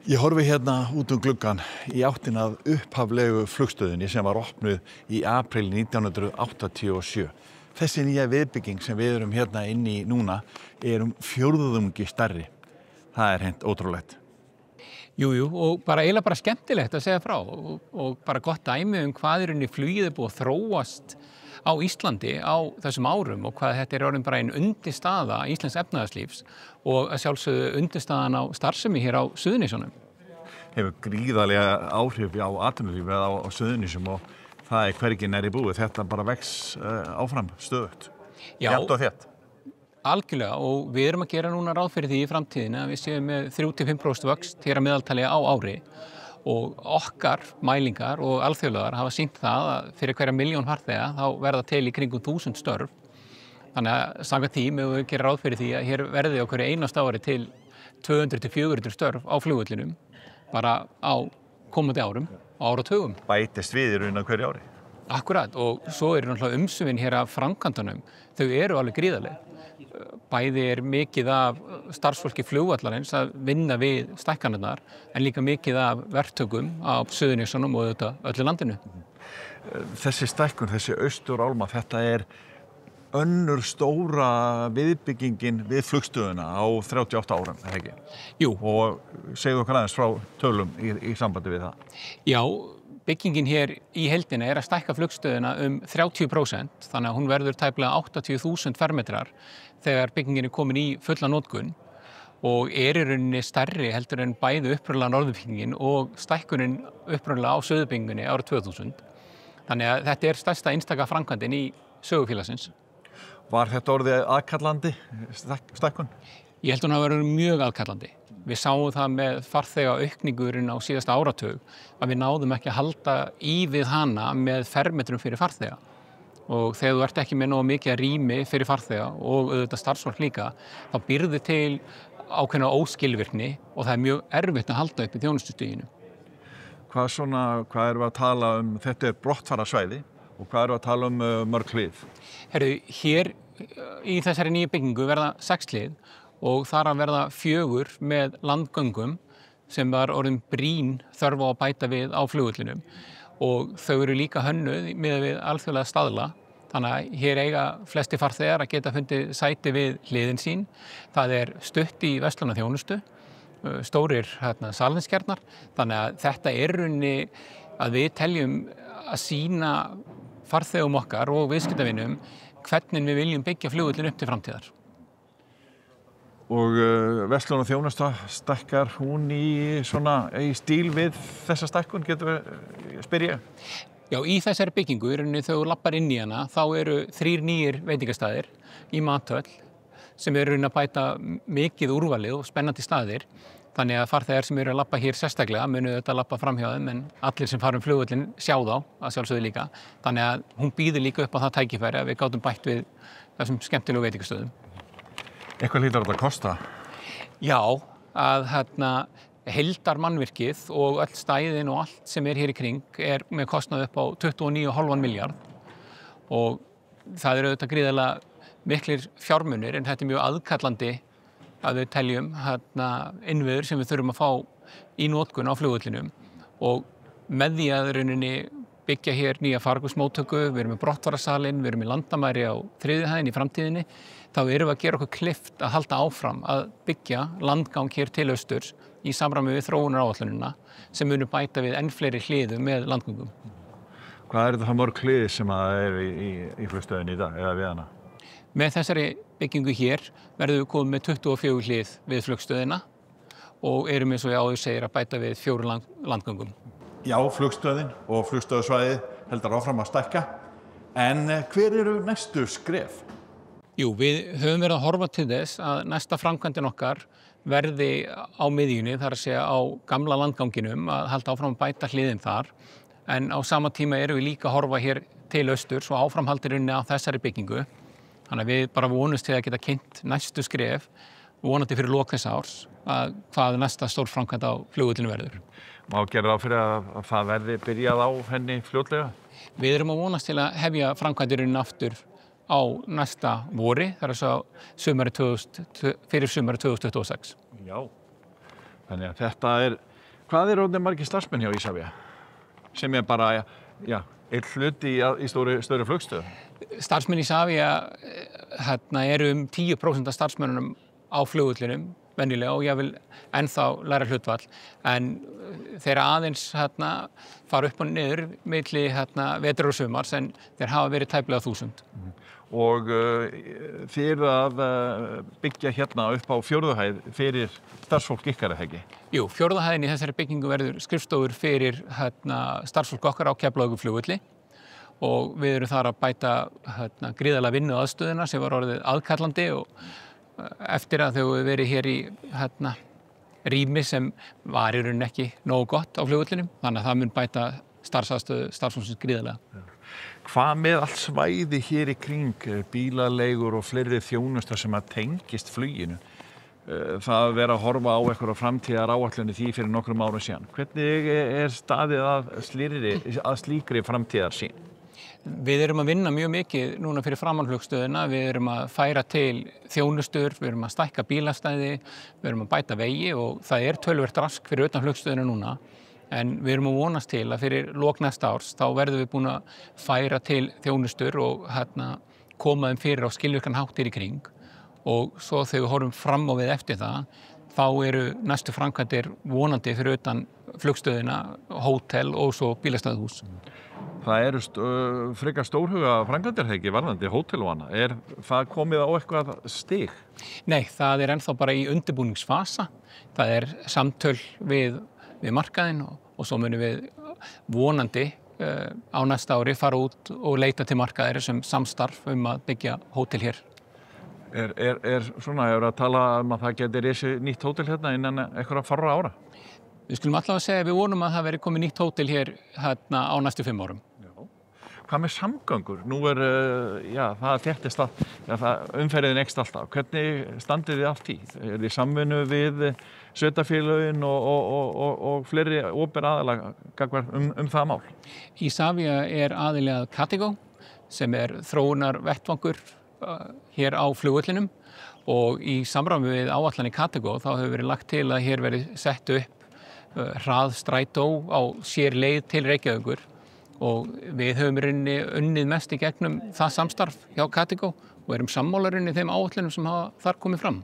Ég horfi hérna út gluggann í áttina að upphaflegu flugstöðinni sem var opnuð í apríl 1987. Þessi nýja viðbygging sem við erum hérna inni í núna er fjórðungi stærri. Það er hreint ótrúlegt. Jú, og eiginlega bara skemmtilegt að segja frá og bara gott dæmi hvað í rauninni flugið er búið að þróast á Íslandi á þessum árum og hvað þetta er orðin bara ein undirstaða íslensks efnahagslífs og að sjálfsögðu undirstaðan á starfsemi hér á Suðurnesjunum. Hefur gríðarlega áhrif á atvinnulífið á Suðurnesjum og það er hvergi nærri búið. Þetta bara vex áfram stöðugt. Jafnt og þétt. Algjörlega og við erum að gera núna ráð fyrir því í framtíðinni að við séum með 3–5% vöxt hér að meðaltali á ári og okkar mælingar og alþjóðlegar hafa sýnt það að fyrir hverja milljón farþega þá verða til í kringum 1000 störf. Þannig að samkvæmt því megum við gera ráð fyrir því að hér verði á hverju einasta ári til 200–400 störf á flugvellinum bara á komandi árum og áratugum. Bætist við í raun á hverju ári. Akkurat og svo eru náttúrulega umsvifin hér af framkvæmdunum. Þau eru alveg gríðarleg. Bæði er mikið af starfsfólki flugvallarins að vinna við stækkanirnar en líka mikið af verktökum á Suðurnesjunum og auðvitað öllu landinu. Þessi stækkun, þessi austurálma, þetta er önnur stóra viðbyggingin við flugstöðina á 38 árum, er ekki? Jú. Og segðu okkur aðeins frá tölum í sambandi við það. Já, byggingin hér í heildina er að stækka flugstöðina 30%, þannig að hún verður tæplega 80.000 fermetrar þegar byggingin er komin í fulla notkun og er í rauninni stærri heldur en bæði upprunalega norðurbyggingin og stækkunin upprunalega á söðurbyggingunni árið 2000. Þannig að þetta er stærsta einstaka framkvæmdin í sögufélagsins. Var þetta orðið aðkallandi stækkun? Ég held hún hafi verið mjög aðkallandi. Við sáum það með farþega aukningurinn á síðasta áratug að við náðum ekki að halda í við hana með fermetrum fyrir farþega. Og þegar þú ert ekki með nógu mikið rými fyrir farþega og auðvitað starfsfólk líka, þá býrðu til ákveðna óskilvirkni og það er mjög erfitt að halda upp í þjónustustiginu. Hvað erum við að tala um? Þetta er brottfarasvæði og hvað erum við að tala um mörg hlið? Herru, hér í þessari nýju byggingu verða 6 hlið og þar að verða 4 með landgöngum sem var orðin brýn þörf á að bæta við á flugvellinum og þau eru líka hönnuð miðað við alþjóðlega staðla. Þannig að hér eiga flesti farþegar að geta fundið sæti við hliðin sín. Það er stutt í verslunarþjónustu, stórir salerniskjarnar. Þannig að þetta er rauninni að við teljum að sýna farþegum okkar og viðskiptavinum hvernig við viljum byggja flugvöllin upp til framtíðar. Og verslunarþjónusta stækkar hún í stíl við þessa stækkun, spyr ég? Já, í þessari byggingu, þegar þú lappar inn í hana, þá eru 3 nýir veitingastæðir í mathöll sem eru að bæta mikið úrvalið og spennandi staðir. Þannig að farþegar sem eru að lappa hér sérstaklega munu þetta lappa framhjá þeim en allir sem fara flugvöllin sjá þá að sjálfsögðu líka. Þannig að hún býður líka upp á það tækifæri að við gátum bætt við þessum skemmtilegu veitingastöðum. Eitthvað hlýtur þetta að kosta? Já, að heildarmannvirkið og öll stæðin og allt sem er hér í kring er með kostnað upp á 29,5 milljarð og það eru auðvitað gríðarlega miklir fjármunir en þetta er mjög aðkallandi að við teljum innviður sem við þurfum að fá í notkun á flugvellinum og með því að rauninni byggja hér nýja fargusmóttöku, við erum með brottfararsalinn, við erum með landamæri á 3. hæðinni í framtíðinni, þá erum við að gera okkur kleift að halda áfram að byggja landgang hér til austurs í samræmi við þróunaráætlunina sem munu bæta við enn fleiri hliðum með landgöngum. Hvað er þetta mörg hlið sem er í flugstöðinni í dag eða við hana? Með þessari byggingu hér verðum við komið með 24 hlið við flugstöðina og erum eins og ég áður segir að bæta við 4 landgöngum. Já, flugstöðin og flugstöðusvæðið heldur áfram að stækka, en hver eru næstu skref? Jú, við höfum verið að horfa til þess að næsta framkvæmdin okkar verði á miðjunni, þar að segja á gamla landganginum, að halda áfram að bæta hliðin þar, en á sama tíma erum við líka að horfa hér til austurs og áframhaldirunni á þessari byggingu. Þannig að við bara vonumst til að geta kynnt næstu skref, vonandi fyrir lok þessa árs, að hvað næsta stór framkvæmd á flugvöllinu verður. Má gera ráð fyrir að það verði byrjað á henni fljótlega? Við erum að vonast til að hefja framkvæmdirinn aftur á næsta vori, þar að fyrir sumarið 2026. Já, þannig að þetta er Hvað orðnir margir starfsmenn hjá Isavia? Sem bara, einn hluti í stóri flugstöð? Starfsmenn Isavia eru 10% af starfsmönnunum á flugvöllinum, venjulega, og ég vil ennþá læra hlutfall. En þeir aðeins fara upp og niður milli vetrar og sumars, en þeir hafa verið tæplega 1000. Og þið eru að byggja hérna upp á 4. hæð fyrir starfsfólk ykkar, eða ekki? Jú, 4. hæðin í þessari byggingu verður skrifstofur fyrir starfsfólk okkar á Keflavíkurflugvelli og við erum þar að bæta gríðarlega vinnuaðstöðuna sem var orðið aðkallandi og eftir að þau hefur verið hér í rými sem var í rauninni ekki nógu gott á flugvellinum, þannig að það mun bæta starfsaðstöðu starfsfólksins gríðarlega. Hvað með allt svæði hér í kring, bílaleigur og fleiri þjónustar sem að tengist fluginu? Það að vera að horfa á eitthvað framtíðar áætlunni því fyrir nokkrum árum síðan. Hvernig staðið að slíkri framtíðarsýn? Við erum að vinna mjög mikið núna fyrir framhaldsflugstöðina, við erum að færa til þjónustur, við erum að stækka bílastæði, við erum að bæta vegi og það töluvert rask fyrir utan flugstöðina núna. En við erum að vonast til að fyrir lok næsta árs þá verðum við búin að færa til þjónustur og koma þeim fyrir á skilvirkan hátt í kring og svo þegar við horfum fram á við eftir það þá eru næstu framkvæmdir vonandi fyrir utan flugstöðina, hótel og svo bílastæðahús. Það eru frekar stórhuga framkvæmdir þegar ekki varðandi hótel og annað. Það komið á eitthvað stig? Nei, það ennþá bara í undirbúningsfasa. Það samtöl við markaðinn og svo munum við vonandi á næsta ári fara út og leita til markaðir sem samstarf að byggja hótel hér. Hefur að tala að það geti risið nýtt hótel hérna innan einhverja fárra ára? Við skulum allavega segja að við vonum að það veri komið nýtt hótel hér á næstu 5 árum. Hvað með samgöngur? Nú það þéttist umferðin eykst alltaf. Hvernig standið þið allt í? Þið samvinnu við sveitarfélögin og fleiri opinber aðilar það mál? Isavia aðili að Katego sem þróunar vettvangur hér á flugvellinum og í samræmi við áætlanir Katego þá hefur verið lagt til að hér verið sett upp hraðstrætó á sér leið til Reykjavíkur og við höfum unnið mest í gegnum það samstarf hjá Katego og erum sammála þeim áætlunum sem hafa þar komið fram.